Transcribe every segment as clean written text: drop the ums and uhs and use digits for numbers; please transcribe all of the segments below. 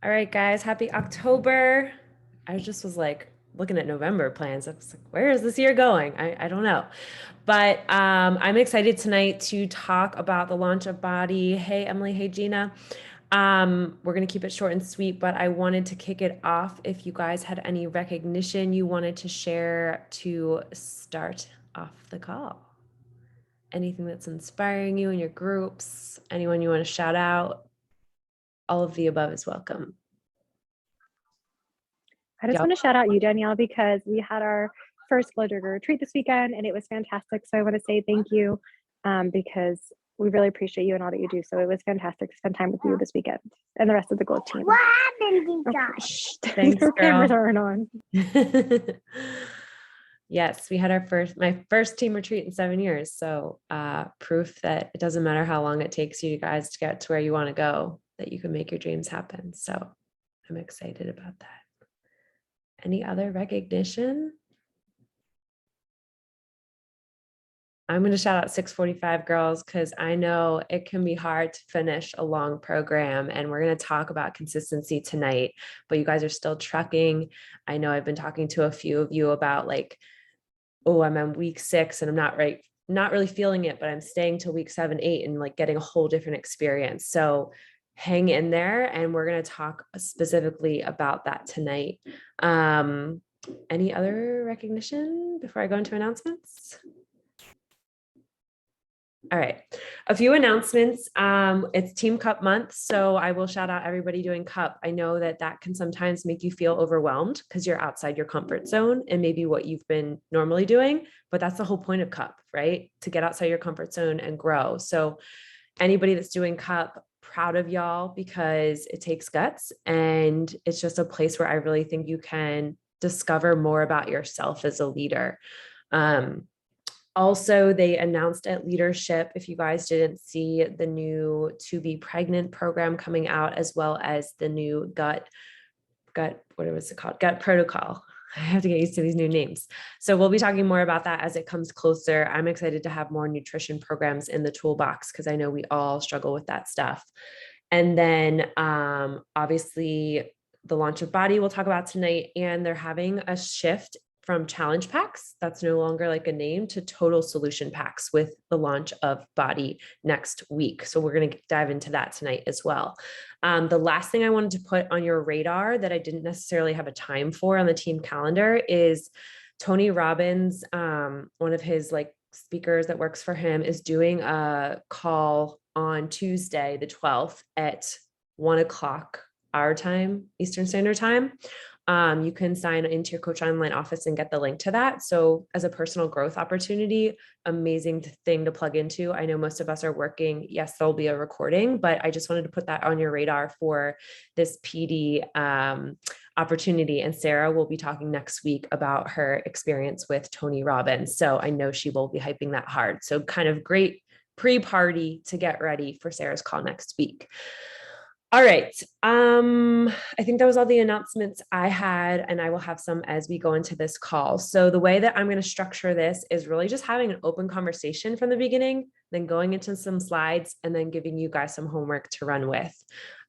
All right, guys, happy October. I just was like looking at November plans. I was like, where is this year going? I don't know. But I'm excited tonight to talk about the launch of BODI. Hey, Emily. Hey, Gina. We're going to keep it short and sweet, but I wanted to kick it off. If you guys had any recognition you wanted to share to start off the call. Anything that's inspiring you in your groups, anyone you want to shout out, all of the above is welcome. I just want to shout out you, Danielle, because we had our first blood sugar retreat this weekend and it was fantastic. So I want to say thank you because we really appreciate you and all that you do. So it was fantastic to spend time with you this weekend and the rest of the gold team. What happened, you guys? Thanks, Your girl. cameras aren't on. Yes, we had my first team retreat in 7 years. So proof that it doesn't matter how long it takes you guys to get to where you want to go, that you can make your dreams happen. So I'm excited about that. Any other recognition? I'm going to shout out 645 girls because I know it can be hard to finish a long program, and we're going to talk about consistency tonight, but you guys are still trucking. I know I've been talking to a few of you about like, oh, I'm on week 6 and I'm not really feeling it, but I'm staying till week 7, 8 and like getting a whole different experience. So hang in there, and we're going to talk specifically about that tonight. Any other recognition before I go into announcements? All right, a few announcements. It's Team Cup month, so I will shout out everybody doing Cup. I know that can sometimes make you feel overwhelmed because you're outside your comfort zone and maybe what you've been normally doing, but that's the whole point of Cup, right? To get outside your comfort zone and grow. So anybody that's doing Cup, proud of y'all because it takes guts, and it's just a place where I really think you can discover more about yourself as a leader. Also, they announced at Leadership, if you guys didn't see, the new To Be Pregnant program coming out, as well as the new gut, what was it called? Gut protocol. I have to get used to these new names. So we'll be talking more about that as it comes closer. I'm excited to have more nutrition programs in the toolbox because I know we all struggle with that stuff. And then obviously the launch of BODI we'll talk about tonight, and they're having a shift from challenge packs, that's no longer like a name, to total solution packs with the launch of BODI next week. So we're going to dive into that tonight as well. The last thing I wanted to put on your radar that I didn't necessarily have a time for on the team calendar is Tony Robbins, one of his like speakers that works for him, is doing a call on Tuesday, the 12th at 1:00 our time, Eastern Standard Time. You can sign into your Coach Online office and get the link to that. So as a personal growth opportunity, amazing thing to plug into. I know most of us are working. Yes, there'll be a recording, but I just wanted to put that on your radar for this PD opportunity. And Sarah will be talking next week about her experience with Tony Robbins. So I know she will be hyping that hard. So kind of great pre-party to get ready for Sarah's call next week. All right. I think that was all the announcements I had, and I will have some as we go into this call. So the way that I'm going to structure this is really just having an open conversation from the beginning, then going into some slides, and then giving you guys some homework to run with.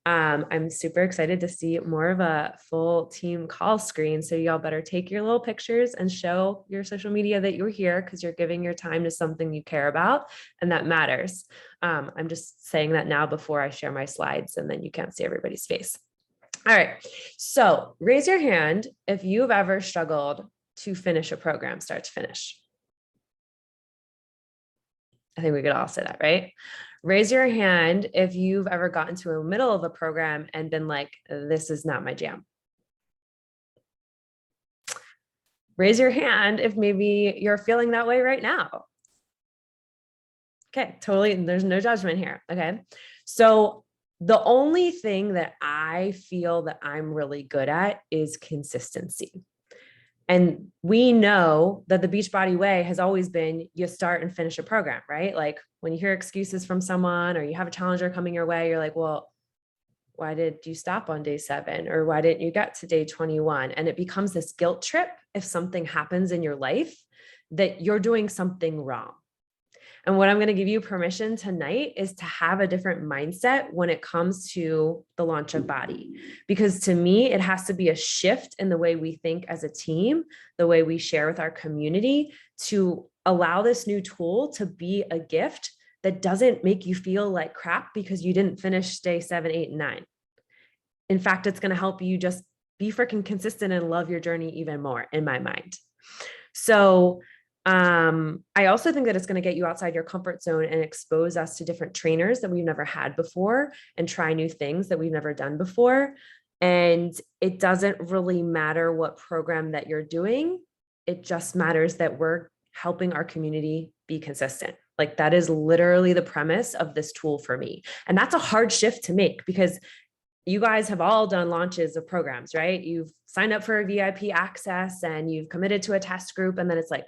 I'm super excited to see more of a full team call screen. So y'all better take your little pictures and show your social media that you're here because you're giving your time to something you care about and that matters. I'm just saying that now before I share my slides, and then you can't see everybody's face. All right. So raise your hand if you've ever struggled to finish a program, start to finish. I think we could all say that, right? Raise your hand if you've ever gotten to the middle of a program and been like, this is not my jam. Raise your hand if maybe you're feeling that way right now. Okay, totally. There's no judgment here. Okay. So the only thing that I feel that I'm really good at is consistency. And we know that the Beachbody way has always been you start and finish a program, right? Like when you hear excuses from someone or you have a challenger coming your way, you're like, well, why did you stop on day 7? Or why didn't you get to day 21? And it becomes this guilt trip if something happens in your life that you're doing something wrong. And what I'm going to give you permission tonight is to have a different mindset when it comes to the launch of BODI. Because to me, it has to be a shift in the way we think as a team, the way we share with our community, to allow this new tool to be a gift that doesn't make you feel like crap because you didn't finish day 7, 8, and 9. In fact, it's going to help you just be freaking consistent and love your journey even more, in my mind. So I also think that it's going to get you outside your comfort zone and expose us to different trainers that we've never had before and try new things that we've never done before. And it doesn't really matter what program that you're doing. It just matters that we're helping our community be consistent. Like, that is literally the premise of this tool for me. And that's a hard shift to make, because you guys have all done launches of programs, right? You've signed up for a VIP access and you've committed to a test group. And then it's like,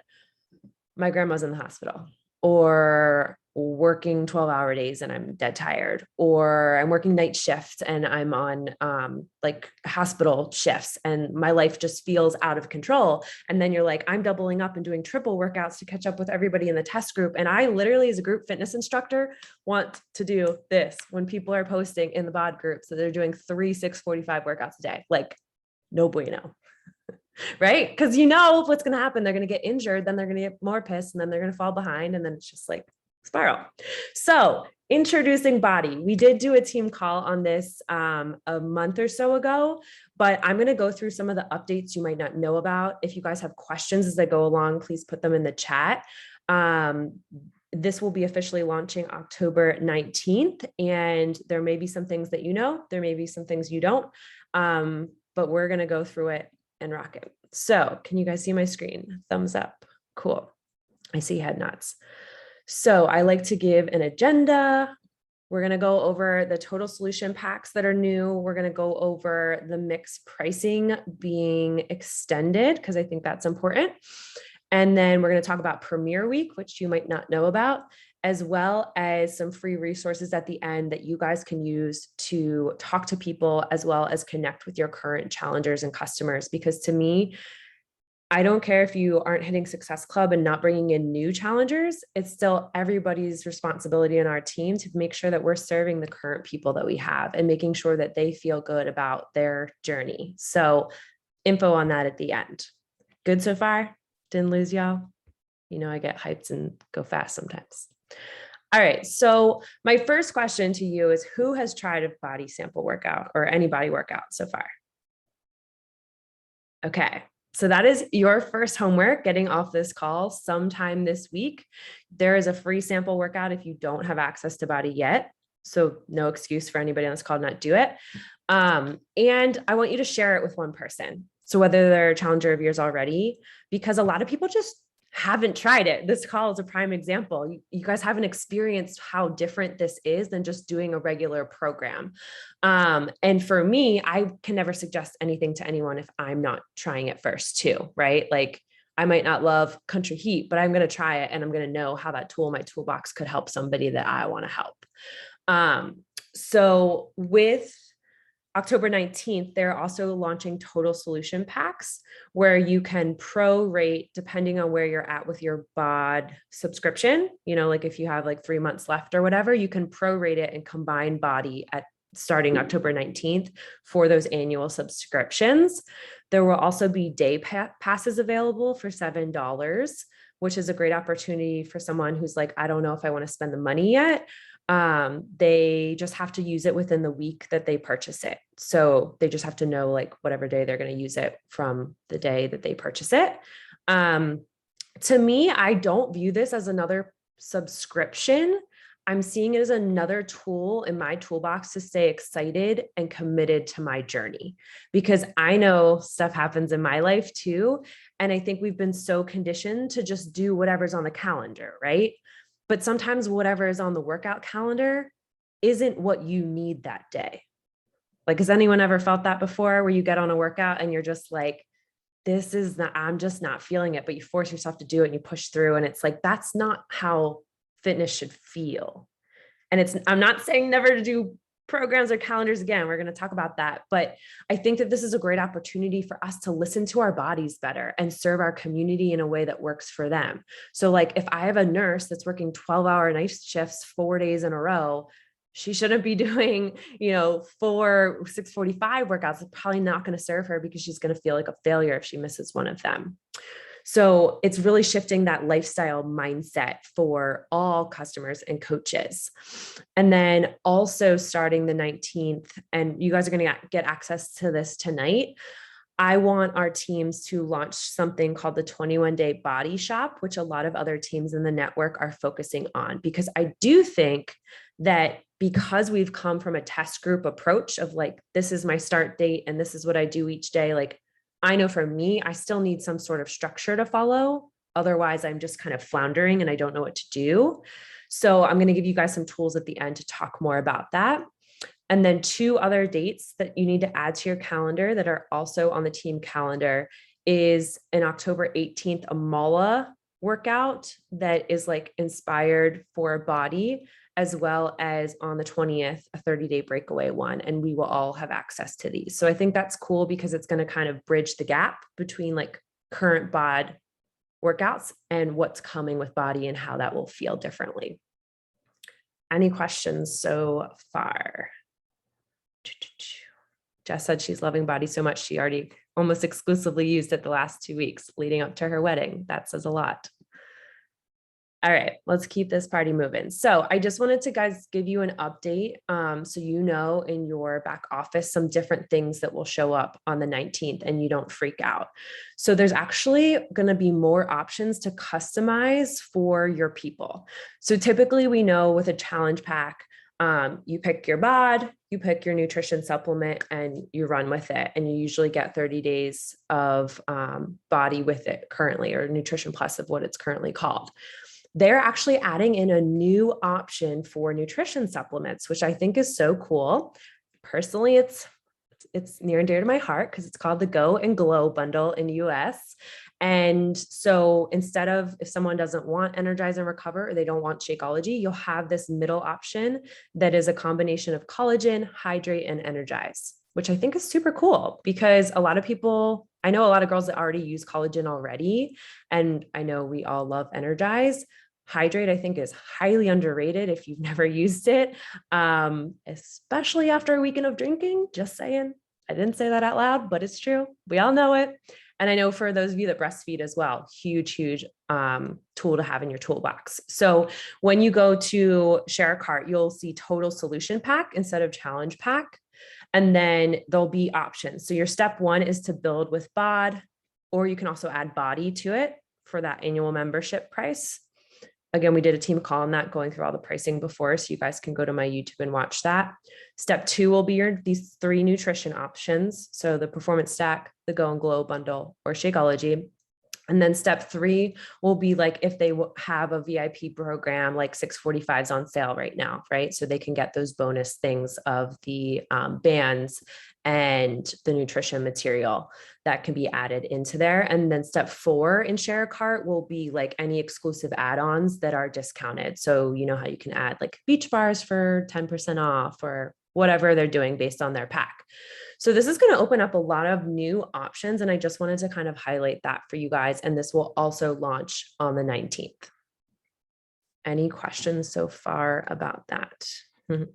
my grandma's in the hospital, or working 12-hour days and I'm dead tired, or I'm working night shifts and I'm on like hospital shifts and my life just feels out of control. And then you're like, I'm doubling up and doing triple workouts to catch up with everybody in the test group. And I literally, as a group fitness instructor, want to do this when people are posting in the BOD group. So they're doing 3 6:45 workouts a day, like no bueno. Right? Because you know what's going to happen. They're going to get injured, then they're going to get more pissed, and then they're going to fall behind. And then it's just like spiral. So introducing BODI. We did do a team call on this a month or so ago, but I'm going to go through some of the updates you might not know about. If you guys have questions as I go along, please put them in the chat. This will be officially launching October 19th, and there may be some things that you know, there may be some things you don't, but we're going to go through it and rock it. So can you guys see my screen? Thumbs up. Cool. I see head nods. So I like to give an agenda. We're going to go over the total solution packs that are new. We're going to go over the mixed pricing being extended, because I think that's important. And then we're going to talk about Premiere Week, which you might not know about, as well as some free resources at the end that you guys can use to talk to people, as well as connect with your current challengers and customers. Because to me, I don't care if you aren't hitting Success Club and not bringing in new challengers, it's still everybody's responsibility in our team to make sure that we're serving the current people that we have and making sure that they feel good about their journey. So info on that at the end. Good so far? Didn't lose y'all? You know, I get hyped and go fast sometimes. All right. So my first question to you is, who has tried a BODI sample workout or any BODI workout so far? Okay. So that is your first homework getting off this call sometime this week. There is a free sample workout if you don't have access to BODI yet. So no excuse for anybody on this call to not do it. And I want you to share it with one person. So whether they're a challenger of yours already, because a lot of people just haven't tried it. This call is a prime example. You guys haven't experienced how different this is than just doing a regular program. And for me, I can never suggest anything to anyone if I'm not trying it first too, right? Like, I might not love country heat, but I'm going to try it and I'm going to know how that tool in my toolbox could help somebody that I want to help. So with October 19th, they're also launching total solution packs where you can prorate depending on where you're at with your BOD subscription. You know, like if you have like 3 months left or whatever, you can prorate it and combine BODI at starting October 19th for those annual subscriptions. There will also be day passes available for $7, which is a great opportunity for someone who's like, I don't know if I want to spend the money yet. They just have to use it within the week that they purchase it. So they just have to know like whatever day they're going to use it from the day that they purchase it. To me, I don't view this as another subscription. I'm seeing it as another tool in my toolbox to stay excited and committed to my journey, because I know stuff happens in my life too. And I think we've been so conditioned to just do whatever's on the calendar, right? But sometimes whatever is on the workout calendar isn't what you need that day. Like, has anyone ever felt that before, where you get on a workout and you're just like, this is not, I'm just not feeling it, but you force yourself to do it and you push through. And it's like, that's not how fitness should feel. And I'm not saying never to do programs or calendars again. We're going to talk about that. But I think that this is a great opportunity for us to listen to our bodies better and serve our community in a way that works for them. So like if I have a nurse that's working 12-hour night shifts 4 days in a row, she shouldn't be doing, 6:45 workouts. It's probably not going to serve her because she's going to feel like a failure if she misses one of them. So it's really shifting that lifestyle mindset for all customers and coaches. And then also starting the 19th, and you guys are going to get access to this tonight. I want our teams to launch something called the 21-day BODI shop, which a lot of other teams in the network are focusing on, because I do think that because we've come from a test group approach of like, this is my start date and this is what I do each day. Like, I know for me, I still need some sort of structure to follow. Otherwise, I'm just kind of floundering and I don't know what to do. So I'm going to give you guys some tools at the end to talk more about that. And then 2 other dates that you need to add to your calendar that are also on the team calendar is an October 18th, a Mala workout that is like inspired for BODI, as well as on the 20th, a 30-day breakaway one. And we will all have access to these. So I think that's cool because it's going to kind of bridge the gap between like current BOD workouts and what's coming with BODI and how that will feel differently. Any questions so far? Jess said she's loving BODI so much. She already almost exclusively used it the last 2 weeks leading up to her wedding. That says a lot. All right, let's keep this party moving. So I just wanted to guys give you an update. So you know in your back office some different things that will show up on the 19th and you don't freak out. So there's actually going to be more options to customize for your people. So typically we know with a challenge pack, you pick your BOD, you pick your nutrition supplement and you run with it. And you usually get 30 days of BODI with it currently, or Nutrition Plus of what it's currently called. They're actually adding in a new option for nutrition supplements, which I think is so cool. Personally, it's near and dear to my heart because it's called the Go and Glow bundle in US. And so instead of, if someone doesn't want Energize and Recover, or they don't want Shakeology, you'll have this middle option that is a combination of collagen, hydrate, and energize, which I think is super cool because a lot of people, I know a lot of girls that already use collagen already, and I know we all love Energize. Hydrate, I think, is highly underrated if you've never used it, especially after a weekend of drinking. Just saying. I didn't say that out loud, but it's true. We all know it. And I know for those of you that breastfeed as well, huge tool to have in your toolbox. So when you go to share a cart, you'll see total solution pack instead of challenge pack. And then there'll be options. So your step 1 is to build with BOD, or you can also add BODI to it for that annual membership price. Again, we did a team call on that, going through all the pricing before, so you guys can go to my YouTube and watch that. Step 2 will be these 3 nutrition options. So the Performance Stack, the Go and Glow bundle, or Shakeology. And then step 3 will be like if they have a VIP program, like 645's on sale right now, right? So they can get those bonus things of the bands and the nutrition material that can be added into there. And then step 4 in Share a Cart will be like any exclusive add-ons that are discounted. So you know how you can add like beach bars for 10% off or whatever they're doing based on their pack. So this is going to open up a lot of new options. And I just wanted to kind of highlight that for you guys. And this will also launch on the 19th. Any questions so far about that? Okay.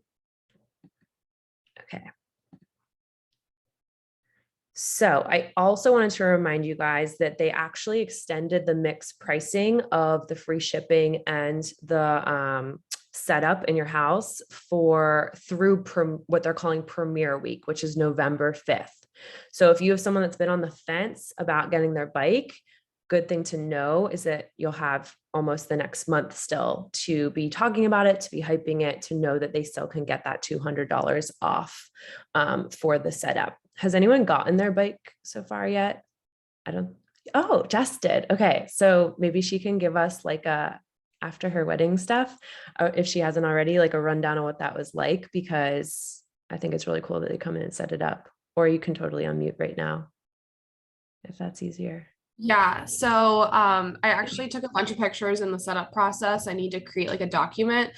So I also wanted to remind you guys that they actually extended the mixed pricing of the free shipping and the setup in your house through what they're calling Premier Week, which is November 5th. So if you have someone that's been on the fence about getting their bike, good thing to know is that you'll have almost the next month still to be talking about it, to be hyping it, to know that they still can get that $200 off for the setup. Has anyone gotten their bike so far yet? Oh, Jess did. Okay. So maybe she can give us like after her wedding stuff, if she hasn't already, like a rundown of what that was like, because I think it's really cool that they come in and set it up. Or you can totally unmute right now if that's easier. Yeah, so I actually took a bunch of pictures in the setup process. I need to create like a document.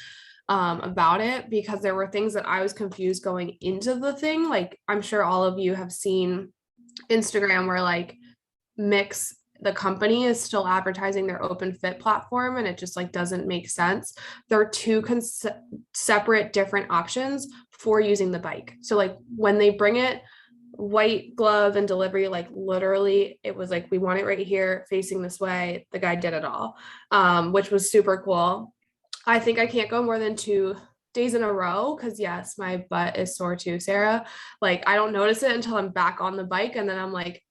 about it, because there were things that I was confused going into the thing. Like, I'm sure all of you have seen Instagram where like Mix, the company, is still advertising their open fit platform, and it just like doesn't make sense. There are two separate different options for using the bike. So like when they bring it, white glove and delivery, like literally it was like, we want it right here facing this way. The guy did it all, which was super cool. I think I can't go more than 2 days in a row because yes, my butt is sore too, Sarah. Like I don't notice it until I'm back on the bike, and then I'm like,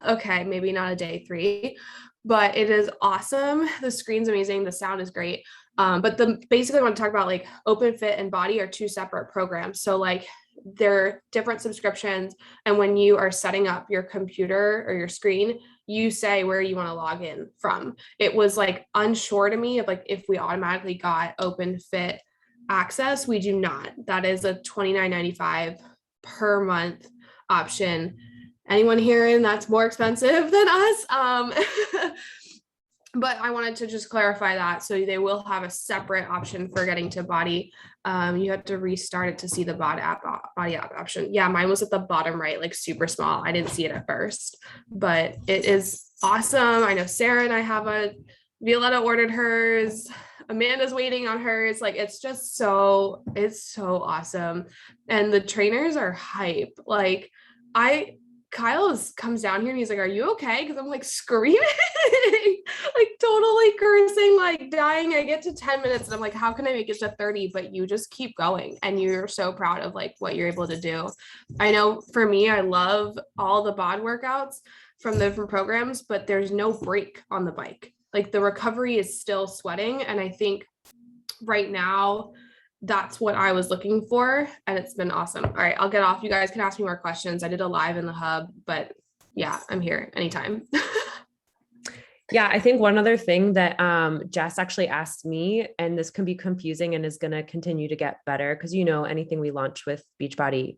okay, maybe not a day 3, but it is awesome. The screen's amazing, the sound is great. But basically I want to talk about like Open Fit and BODI are 2 separate programs. So like they're different subscriptions, and when you are setting up your computer or your screen, you say where you want to log in from. It was like unsure to me of like if we automatically got Open Fit access. We do not. That is a $29.95 per month option. Anyone hearing that's more expensive than us? But I wanted to just clarify that. So they will have a separate option for getting to BODI. You have to restart it to see the BODI app option. Yeah, mine was at the bottom right, like super small. I didn't see it at first, but it is awesome. I know Sarah and I have Violetta ordered hers. Amanda's waiting on hers. Like it's so awesome. And the trainers are hype. Like Kyle comes down here and he's like, "Are you okay?" Because I'm like screaming, like totally cursing, like dying. I get to 10 minutes and I'm like, how can I make it to 30? But you just keep going, and you're so proud of like what you're able to do. I know for me, I love all the BOD workouts from the different programs, but there's no break on the bike. Like the recovery is still sweating. And I think right now, that's what I was looking for, and it's been awesome. All right, I'll get off. You guys can ask me more questions. I did a live in the hub, but yeah, I'm here anytime. Yeah, I think one other thing that Jess actually asked me, and this can be confusing and is going to continue to get better because anything we launch with Beachbody,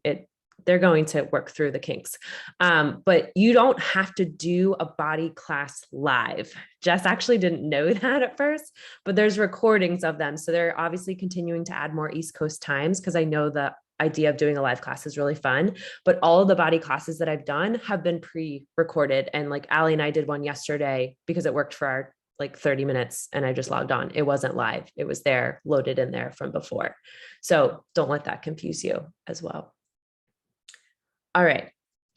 they're going to work through the kinks. But you don't have to do a BODI class live. Jess actually didn't know that at first, but there's recordings of them. So they're obviously continuing to add more East Coast times because I know the idea of doing a live class is really fun, but all of the BODI classes that I've done have been pre-recorded. And like Allie and I did one yesterday because it worked for our like 30 minutes and I just logged on. It wasn't live. It was there loaded in there from before. So don't let that confuse you as well. All right.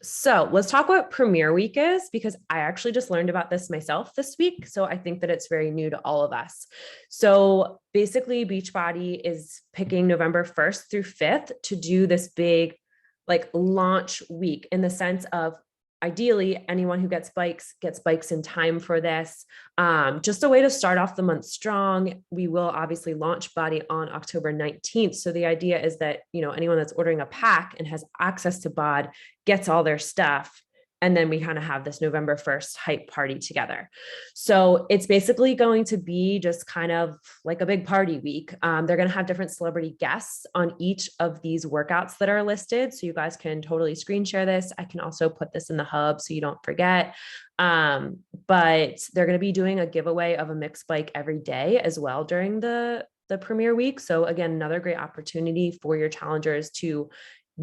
So let's talk what Premiere Week is, because I actually just learned about this myself this week. So I think that it's very new to all of us. So basically Beachbody is picking November 1st through 5th to do this big like launch week, in the sense of ideally anyone who gets bikes in time for this. Just a way to start off the month strong. We will obviously launch BODI on October 19th. So the idea is that, anyone that's ordering a pack and has access to BOD gets all their stuff. And then we kind of have this November 1st hype party together. So it's basically going to be just kind of like a big party week. They're going to have different celebrity guests on each of these workouts that are listed. So you guys can totally screen share this. I can also put this in the hub so you don't forget. But they're going to be doing a giveaway of a mixed bike every day as well during the Premiere Week. So again, another great opportunity for your challengers to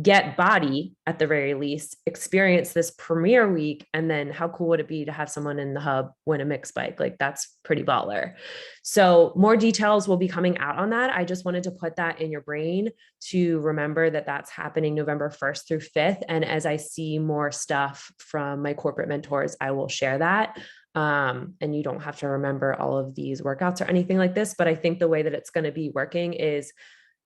get BODI at the very least, experience this Premiere Week, and then how cool would it be to have someone in the hub win a mixed bike? Like that's pretty baller. So more details will be coming out on that. I just wanted to put that in your brain to remember that that's happening November 1st through 5th. And as I see more stuff from my corporate mentors, I will share that. And you don't have to remember all of these workouts or anything like this, but I think the way that it's going to be working is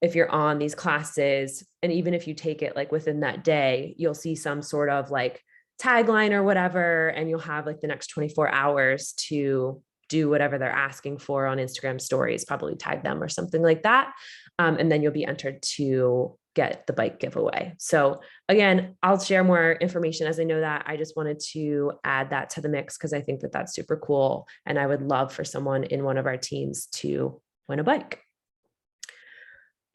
if you're on these classes, and even if you take it like within that day, you'll see some sort of like tagline or whatever, and you'll have like the next 24 hours to do whatever they're asking for on Instagram stories, probably tag them or something like that. And then you'll be entered to get the bike giveaway. So again, I'll share more information as I know that. I just wanted to add that to the mix because I think that that's super cool. And I would love for someone in one of our teams to win a bike.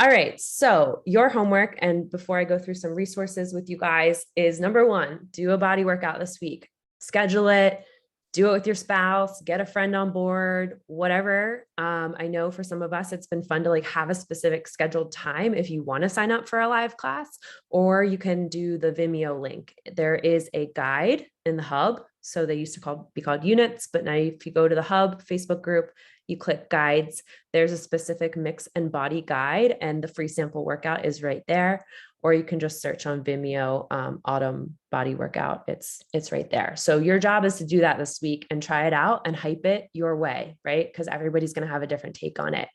All right, so your homework, and before I go through some resources with you guys, is number 1, do a BODI workout this week. Schedule it, do it with your spouse, get a friend on board, whatever. I know for some of us, it's been fun to like have a specific scheduled time if you want to sign up for a live class, or you can do the Vimeo link. There is a guide in the hub. So they used to be called units, but now if you go to the hub Facebook group, you click guides, there's a specific mix and body guide, and the free sample workout is right there. Or you can just search on Vimeo, autumn body workout. It's right there. So your job is to do that this week and try it out and hype it your way, right? Because everybody's going to have a different take on it.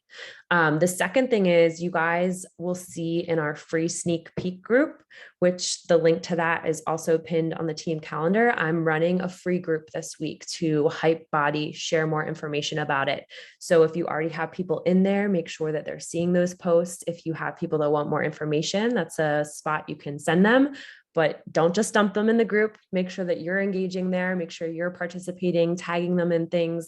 The second thing is you guys will see in our free sneak peek group, which the link to that is also pinned on the team calendar. I'm running a free group this week to hype body, share more information about it. So if you already have people in there, make sure that they're seeing those posts. If you have people that want more information, that's a spot you can send them, but don't just dump them in the group. Make sure that you're engaging there, make sure you're participating, tagging them in things.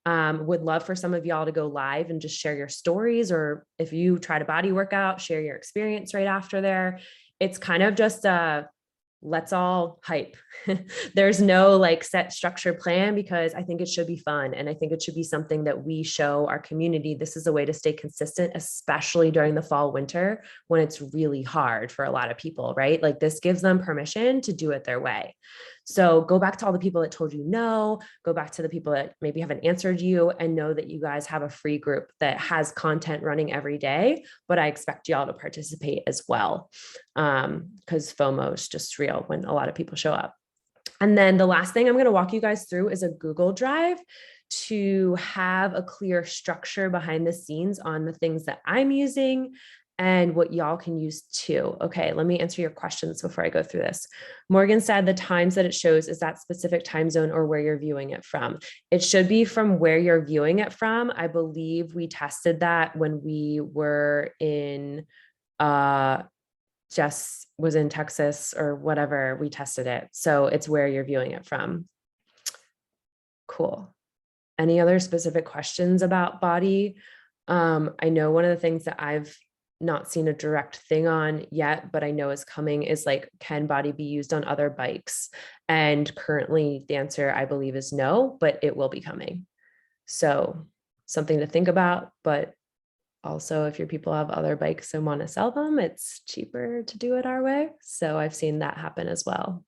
Would love for some of y'all to go live and just share your stories, or if you try to body workout, share your experience right after there. It's kind of just let's all hype. There's no like set structure plan, because I think it should be fun. And I think it should be something that we show our community. This is a way to stay consistent, especially during the fall, winter, when it's really hard for a lot of people, right? Like this gives them permission to do it their way. So go back to all the people that told you no, go back to the people that maybe haven't answered you, and know that you guys have a free group that has content running every day, but I expect y'all to participate as well. Because FOMO is just real when a lot of people show up. And then the last thing I'm going to walk you guys through is a Google Drive to have a clear structure behind the scenes on the things that I'm using and what y'all can use too. Okay, let me answer your questions before I go through this. Morgan said the times that it shows, is that specific time zone or where you're viewing it from? It should be from where you're viewing it from. I believe we tested that when we were in, Jess was in Texas or whatever, we tested it. So it's where you're viewing it from. Cool. Any other specific questions about body? I know one of the things that I've not seen a direct thing on yet, but I know is coming, is like, can body be used on other bikes? And currently the answer, I believe, is no, but it will be coming. So something to think about. But also, if your people have other bikes and want to sell them, it's cheaper to do it our way. So I've seen that happen as well.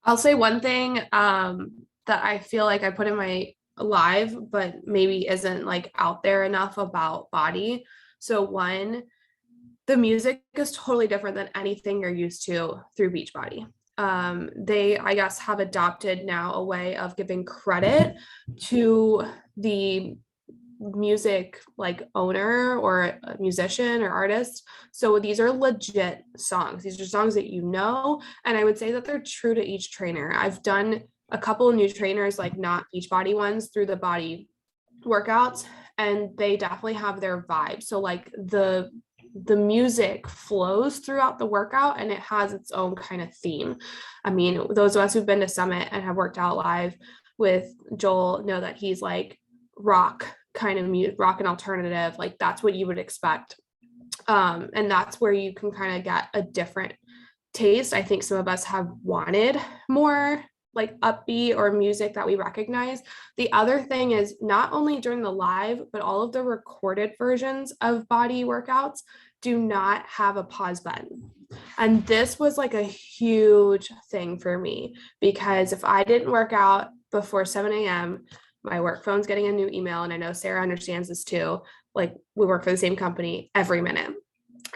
I'll say one thing that I feel like I put in my live, but maybe isn't like out there enough about body. So one, the music is totally different than anything you're used to through Beachbody. They, I guess, have adopted now a way of giving credit to the music like owner or a musician or artist. So these are legit songs. These are songs that you know, and I would say that they're true to each trainer. I've done a couple of new trainers, like not Beachbody ones, through the body workouts, and they definitely have their vibe. So like the music flows throughout the workout and it has its own kind of theme. I mean, those of us who've been to Summit and have worked out live with Joel know that he's like rock kind of music, rock and alternative, like that's what you would expect. And that's where you can kind of get a different taste. I think some of us have wanted more like upbeat or music that we recognize. The other thing is, not only during the live, but all of the recorded versions of body workouts do not have a pause button. And this was like a huge thing for me, because if I didn't work out before 7 a.m., my work phone's getting a new email. And I know Sarah understands this too. Like, we work for the same company every minute.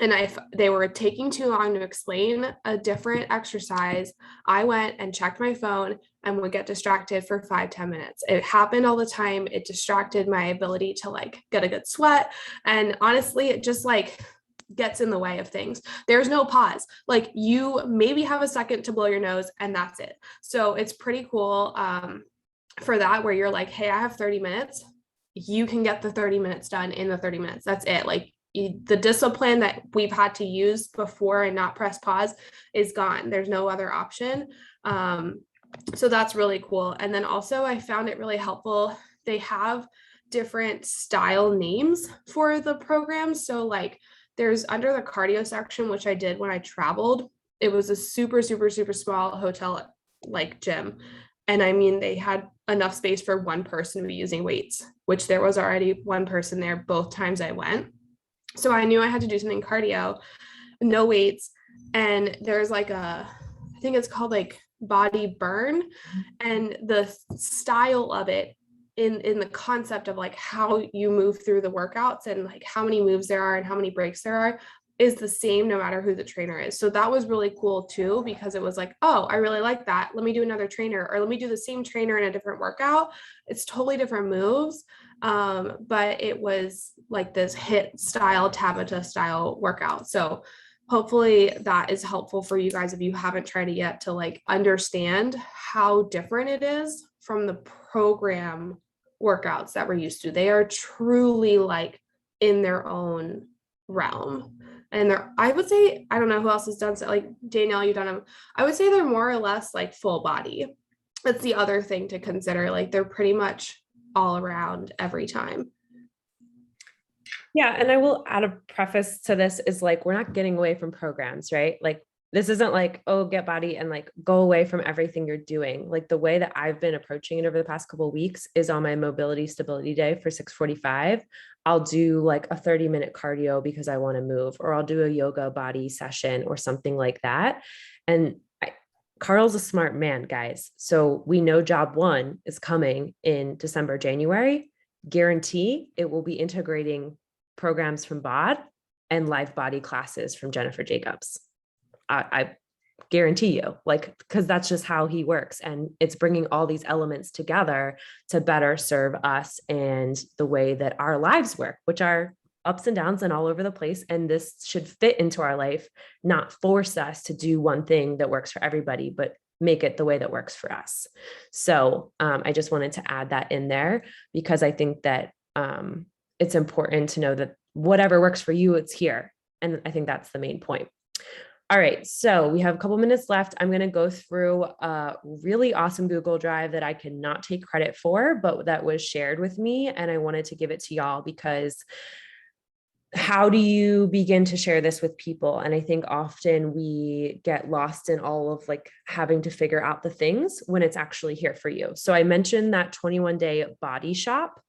And if they were taking too long to explain a different exercise, I went and checked my phone and would get distracted for 5-10 minutes. It happened all the time. It distracted my ability to like get a good sweat. And honestly, it just like gets in the way of things. There's no pause. Like, you maybe have a second to blow your nose and that's it. So it's pretty cool for that, where you're like, hey, I have 30 minutes. You can get the 30 minutes done in the 30 minutes. That's it. Like, the discipline that we've had to use before and not press pause is gone. There's no other option. So that's really cool. And then also I found it really helpful. They have different style names for the programs. So like, there's under the cardio section, which I did when I traveled. It was a super, super, super small hotel like gym. And I mean, they had enough space for one person to be using weights, which there was already one person there both times I went. So I knew I had to do something cardio, no weights. And there's like I think it's called like BODI burn. And the style of it in the concept of like how you move through the workouts and like how many moves there are and how many breaks there are is the same no matter who the trainer is. So that was really cool too, because it was like, oh, I really like that. Let me do another trainer, or let me do the same trainer in a different workout. It's totally different moves. But it was like this HIIT style, Tabata style workout. So hopefully that is helpful for you guys if you haven't tried it yet, to like understand how different it is from the program workouts that we're used to. They are truly like in their own realm. And they're, I would say, I don't know who else has done so, like Danielle, you've done them. I would say they're more or less like full body. That's the other thing to consider. Like they're pretty much all around every time. Yeah. And I will add a preface to this is like, we're not getting away from programs, right? Like this isn't like, oh, get BODI and like go away from everything you're doing. Like the way that I've been approaching it over the past couple of weeks is on my mobility stability day for 6:45. I'll do like a 30-minute cardio because I want to move, or I'll do a yoga body session or something like that. And Carl's a smart man, guys. So we know job one is coming in December, January. Guarantee it will be integrating programs from BOD and live body classes from Jennifer Jacobs. I guarantee you, like, because that's just how he works. And it's bringing all these elements together to better serve us and the way that our lives work, which are ups and downs and all over the place. And this should fit into our life, not force us to do one thing that works for everybody, but make it the way that works for us. So I just wanted to add that in there because I think that it's important to know that whatever works for you, it's here. And I think that's the main point. All right, so we have a couple minutes left. I'm going to go through a really awesome Google Drive that I cannot take credit for, but that was shared with me. And I wanted to give it to y'all because how do you begin to share this with people? And I think often we get lost in all of like having to figure out the things when it's actually here for you. So I mentioned that 21-day BODI shop.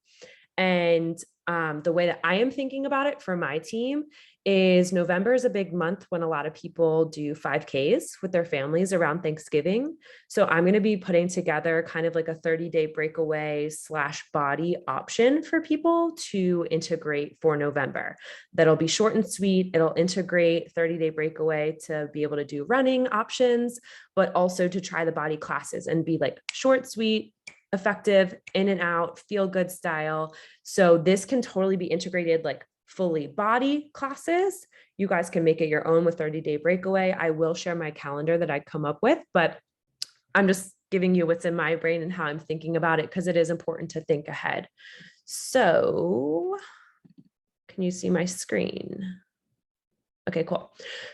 And the way that I am thinking about it for my team is November is a big month when a lot of people do 5Ks with their families around Thanksgiving. So I'm going to be putting together kind of like a 30-day breakaway / BODI option for people to integrate for November. That'll be short and sweet. It'll integrate 30-day breakaway to be able to do running options, but also to try the BODI classes and be like short, sweet, effective, in and out, feel good style. So this can totally be integrated like fully BODI classes. You guys can make it your own with 30-day breakaway. I will share my calendar that I come up with, but I'm just giving you what's in my brain and how I'm thinking about it because it is important to think ahead. So can you see my screen? Okay, cool.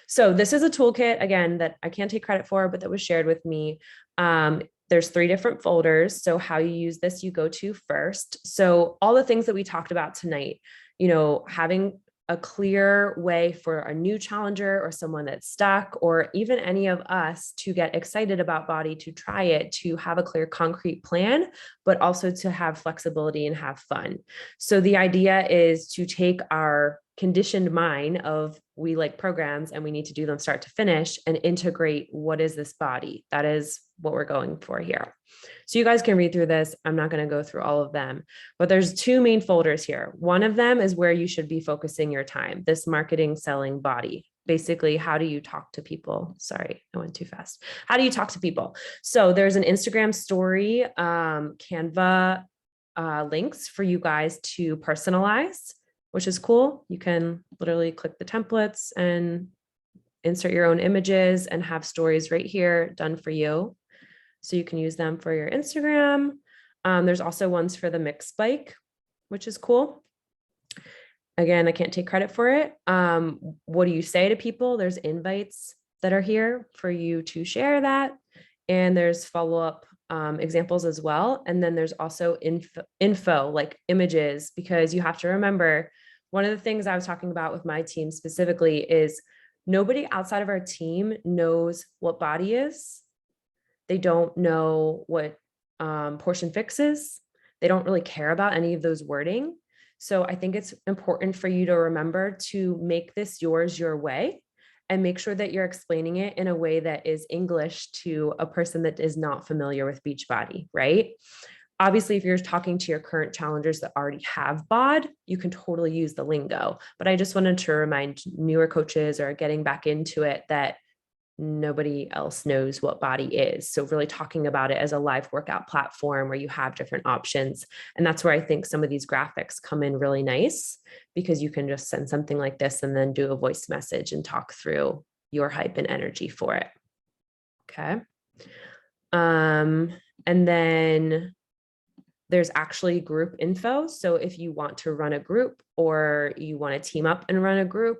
So this is a toolkit, again, that I can't take credit for, but that was shared with me. There's 3 different folders. So how you use this, you go to first. So all the things that we talked about tonight, you know, having a clear way for a new challenger or someone that's stuck, or even any of us to get excited about BODI, to try it, to have a clear concrete plan, but also to have flexibility and have fun. So the idea is to take our conditioned mind of we like programs and we need to do them start to finish and integrate what is this BODI. That is what we're going for here. So you guys can read through this. I'm not going to go through all of them, but there's 2 main folders here. One of them is where you should be focusing your time, this marketing, selling, BODI. Basically, how do you talk to people? Sorry, I went too fast. How do you talk to people? So there's an Instagram story, Canva links for you guys to personalize, which is cool. You can literally click the templates and insert your own images and have stories right here done for you. So you can use them for your Instagram. There's also ones for the mix bike, which is cool. Again, I can't take credit for it. What do you say to people? There's invites that are here for you to share that. And there's follow-up examples as well. And then there's also info like images, because you have to remember, one of the things I was talking about with my team specifically is nobody outside of our team knows what BODI is. They don't know what portion fixes. They don't really care about any of those wording. So I think it's important for you to remember to make this yours your way, and make sure that you're explaining it in a way that is English to a person that is not familiar with Beachbody, right? Obviously, if you're talking to your current challengers that already have BOD, you can totally use the lingo. But I just wanted to remind newer coaches or getting back into it that nobody else knows what BODI is. So really talking about it as a live workout platform where you have different options. And that's where I think some of these graphics come in really nice, because you can just send something like this and then do a voice message and talk through your hype and energy for it. Okay. And then there's actually group info. So if you want to run a group, or you want to team up and run a group,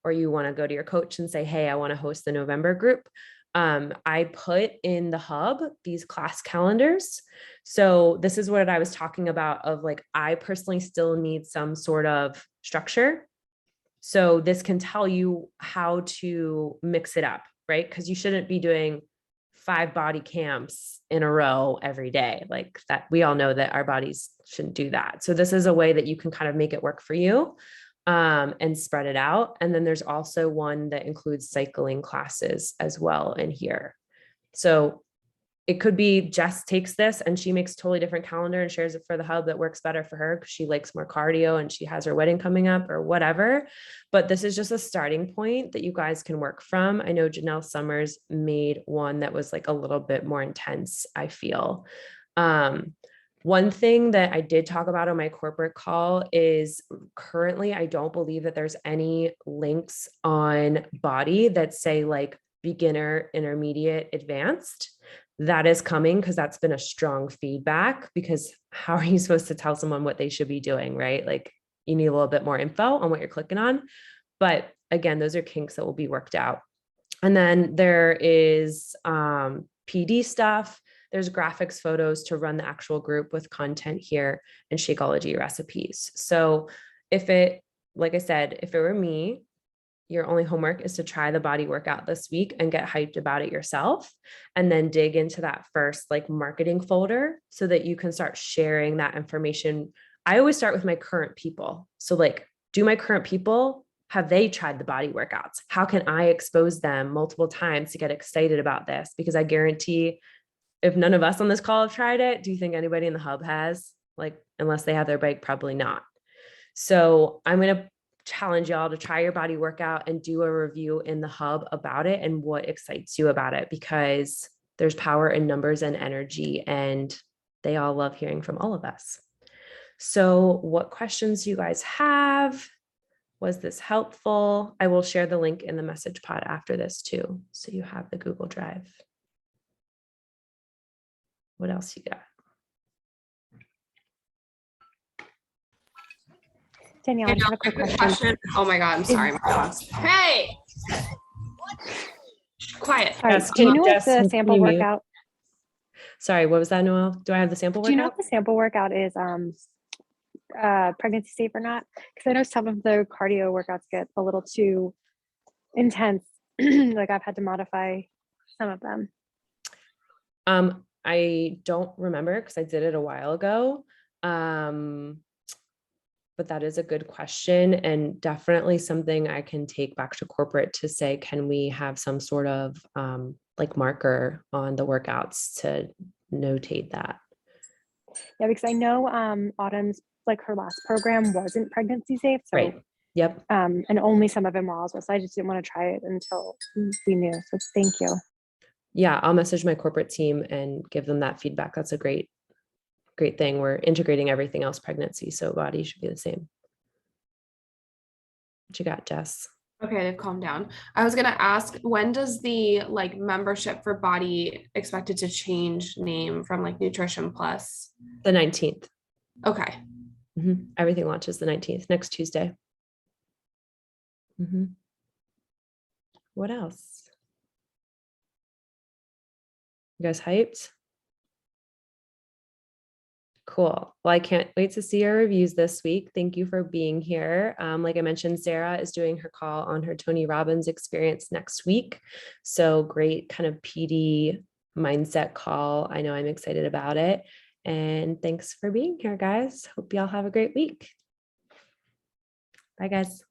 or you want to go to your coach and say, hey, I want to host the November group, I put in the hub these class calendars. So this is what I was talking about of like, I personally still need some sort of structure. So this can tell you how to mix it up, right? Because you shouldn't be doing 5 BODI camps in a row every day like that. We all know that our bodies shouldn't do that. So this is a way that you can kind of make it work for you, and spread it out. And then there's also one that includes cycling classes as well in here. So it could be Jess takes this and she makes a totally different calendar and shares it for the hub that works better for her because she likes more cardio and she has her wedding coming up or whatever. But this is just a starting point that you guys can work from. I know Janelle Summers made one that was like a little bit more intense, I feel. One thing that I did talk about on my corporate call is currently, I don't believe that there's any links on BODI that say like beginner, intermediate, advanced. That is coming because that's been a strong feedback, because how are you supposed to tell someone what they should be doing, right? Like you need a little bit more info on what you're clicking on. But again, those are kinks that will be worked out. And then there is PD stuff. There's graphics, photos to run the actual group with content here, and Shakeology recipes. So if it, like I said, if it were me, your only homework is to try the BODI workout this week and get hyped about it yourself, and then dig into that first like marketing folder so that you can start sharing that information. I always start with my current people. So like, do my current people, have they tried the BODI workouts? How can I expose them multiple times to get excited about this? Because I guarantee if none of us on this call have tried it, do you think anybody in the hub has? Like, unless they have their bike, probably not. So I'm going to challenge y'all to try your BODI workout and do a review in the hub about it and what excites you about it, because there's power in numbers and energy, and they all love hearing from all of us. So what questions do you guys have? Was this helpful? I will share the link in the message pod after this too, so you have the Google Drive. What else you got? Danielle, I just have a quick question. Oh my God, I'm sorry, my dogs. Hey, quiet. Sorry, Yes, do you know Jess, if the sample can you mute? workout? Sorry, what was that, Noelle? Do I have the sample Do you know workout? if the sample workout is pregnancy safe or not? Because I know some of the cardio workouts get a little too intense. Like I've had to modify some of them. I don't remember because I did it a while ago. But that is a good question, and definitely something I can take back to corporate to say, can we have some sort of like marker on the workouts to notate that? Yeah, because I know Autumn's, like her last program wasn't pregnancy safe. So Right. Yep. and only some of them were also. So I just didn't want to try it until we knew. So thank you. Yeah, I'll message my corporate team and give them that feedback. That's a great thing. We're integrating everything else pregnancy, so BODI should be the same. What you got, Jess? Okay, they've calmed down. I was gonna ask, when does the like membership for BODI expected to change name from like Nutrition Plus? The 19th. Okay. Everything launches the 19th, next Tuesday. What else? You guys hyped? Cool. Well, I can't wait to see your reviews this week. Thank you for being here. Like I mentioned, Sarah is doing her call on her Tony Robbins experience next week. So great kind of PD mindset call. I know I'm excited about it. And thanks for being here, guys. Hope y'all have a great week. Bye, guys.